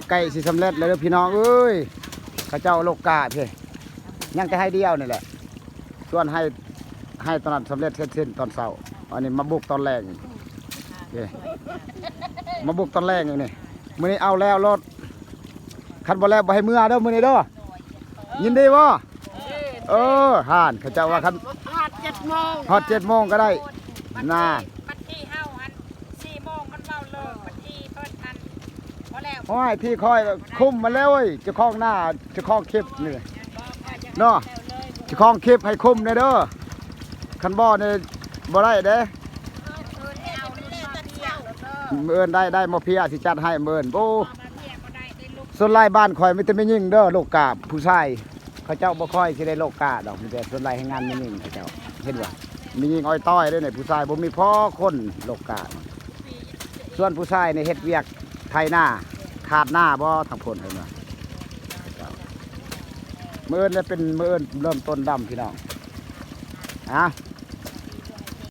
ไก่สิสำเร็จแล้วพี่น้องเอ้ยข้าเจ้าโลกาพี่ยังจะให้เดียวนี่แหละส่วนให้ตอนนั้นสำเร็จเสร็จตอนเช้าอันนี้มาบุกตอนแรกมาบุกตอนแรกนี่มื้อนี้เอาแล้วรถคันบ่แล้วบ่ให้เมื่อเด้อมื้อนี้เด้อยินดีบ่ห่านเขาเจ้าว่าคันฮอด7 โมงก็ได้น่าบัดที่เฮาอัน4 โมงมันเว้าเลิกบัดที่เพิ่นอันบ่แล้วโอ้ยที่คอยคุมมาแล้วเว้ยเจ้าของหน้าเจ้าของคลิปนี่เนาะเจ้าของคลิปให้คุมเด้อคันบ่นี่บ่ได้เด้เอิ้นได้มาเพียสิจัดให้เอิ้นโอ้ส่วนหลายบ้านข่อยมีแต่แม่ยิ่งเด้อโลกาผู้ชายเขาเจ้าบ่ค่อยสิได้โลกาดอกมีแต่ส่วนหลายให้งานแม่ยิ่งเขาเจ้าเห็นบ่แม่ยิ่งอ้อยต้อยเด้อนี่ผู้ชายบ่มีพอคนโลกาส่วนผู้ชายนี่เฮ็ดเวียกไถนาขาดหน้าบ่ทางพ้นเห็นบ่มื้อนี้เป็นมื้อเริ่มต้นดำพี่น้อง